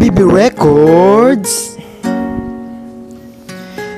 BB Records,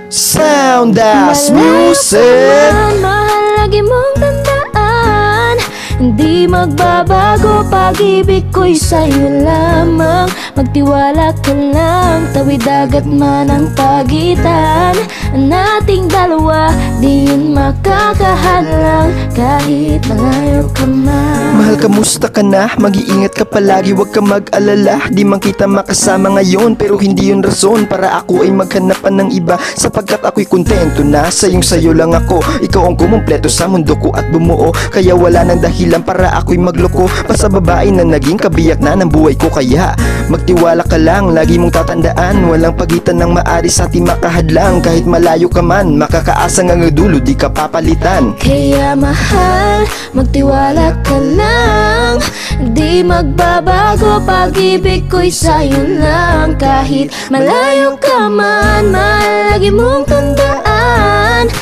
Sound as Music. Mahal, lagi mong tandaan, hindi magbabago, pag-ibig ko'y sa'yo lamang. Magtiwala ka lang, tawid dagat man ang pagitan nating dalawa, di yun makakahadlang kahit malayo ka man. Mahal, kamusta ka na? Mag-iingat ka palagi, huwag ka mag-alala. Di man kita makasama ngayon, pero hindi yun rason para ako ay maghanapan ng iba, sapagkat ako'y kontento na sayo lang ako. Ikaw ang kumumpleto sa mundo ko at bumuo, kaya wala nang dahilan para ako'y magloko pa sa babae na naging kabiyak na ng buhay ko. Kaya magtiwala ka lang, lagi mong tatandaan, walang pagitan ng maari sa ating makahadlang. Kahit malayo ka man, makakaasa nga dulo, di ka papalitan. Kaya mahal, magtiwala ka lang, di magbabago, pag-ibig ko'y sa'yo lang. Kahit malayo ka man, mahal, lagi mong tandaan,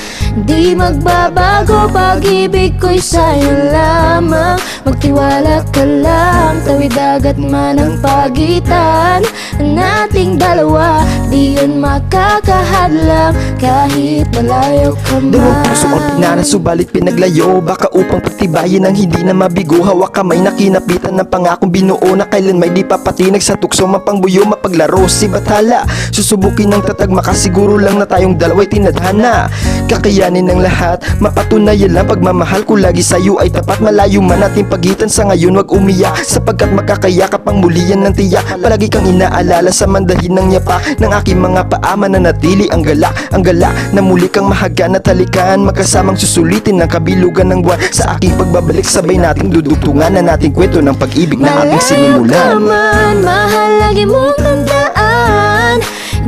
di magbabago, pag-ibig ko'y sa'yo lamang. Magtiwala ka lang, tawid dagat man ang pagitan nating dalawa, di yun makakahadlang kahit malayo ka man. Dalawang puso ang pinara, subalit pinaglayo, baka upang pagtibayin ang hindi na mabigo. Hawak kamay na kinapitan ng pangakong binuo, na kailan may di papatinag sa tukso, mapangbuyo, mapaglaro si Bathala. Susubukin ng tatag, makasiguro lang na tayong dalawa'y tinadhana. Kakayanin ng lahat, mapatunayan lang pagmamahal ko lagi sa'yo ay tapat. Malayo man ating pagitan sa ngayon, wag umiyak, sapagkat magkakayakap ang mulian ng tiyak. Palagi kang inaalala sa mandahin ng yapak ng aking mga paa, mananatili ang galak na muli kang mahagan at halikan. Magkasamang susulitin ng kabilugan ng buwan, sa aking pagbabalik sabay nating dudugtungan na nating kwento ng pag-ibig na ating sinimulan. Malayo ka man, mahal, lagi mong tandaan,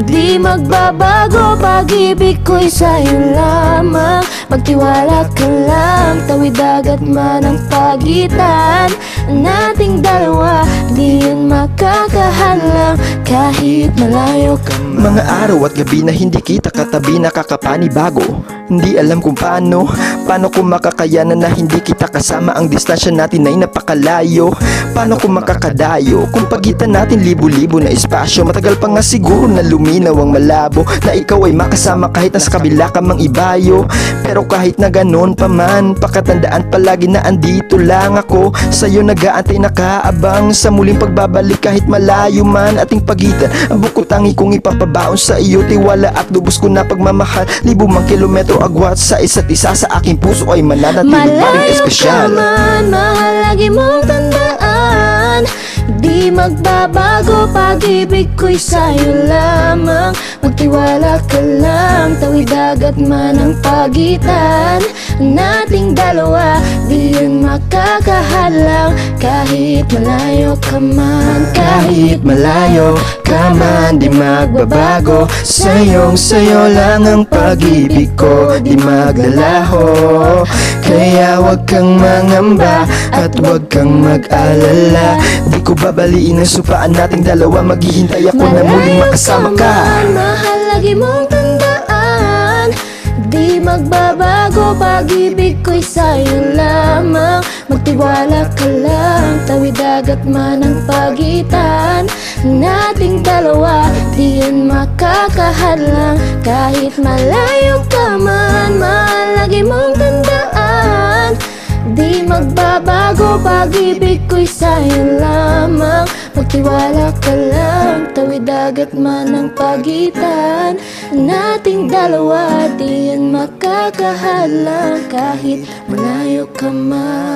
di magbabago, pag-ibig ko'y sa'yo lamang. Magtiwala ka lang, tawid dagat man ang pagitan nating dalawa, di yun makakahadlang kahit malayo ka man. Mga araw at gabi na hindi kita katabi, nakakapanibago. Hindi alam kung paano ko makakayanan na hindi kita kasama. Ang distansya natin ay napakalayo. Paano ko makakadayo kung pagitan natin libo-libo na espasyo? Matagal pa nga siguro na luminaw ang malabo, na ikaw ay makasama kahit nasa kabila ka mang ibayo. Pero kahit na ganon pa man, pakatandaan palagi na andito lang ako sa'yo, nag-aantay, nakaabang sa muling pagbabalik. Kahit malayo man ating pagitan, ang bukod tangi kong ipapabaon sa iyo, tiwala at lubos ko na pagmamahal. Libo mang kilometro agwat sa isa't isa, sa aking puso ay mananatiling pa rin espesyal. Malayo ka man, mahal, lagi mong tandaan, di magbabago, pag-ibig ko'y sa'yo lamang. Magtiwala ka lang, tawid dagat man ang pagitan nating dalawa, di yun makakahadlang kahit malayo ka man. Kahit malayo ka man, di magbabago, sayo lang ang pag-ibig ko, di maglalaho. Kaya wag kang mangamba at wag kang mag-alala, di ko babaliin ang supaan nating dalawa. Maghihintay ako na muling makasama ka. Mahal, lagi mong tandaan, di magbabago, pag-ibig ko'y sa'yo lamang. Magtiwala ka lang, tawid dagat man ang pagitan nating dalawa, di yun makakahadlang kahit malayo ka man. Mahal, lagi mong tandaan, di magbabago, pag-ibig ko'y sa'yo lamang. Magtiwala ka lang, tawid dagat man ang pagitan nating dalawa, di yan makakahadlang kahit malayo ka man.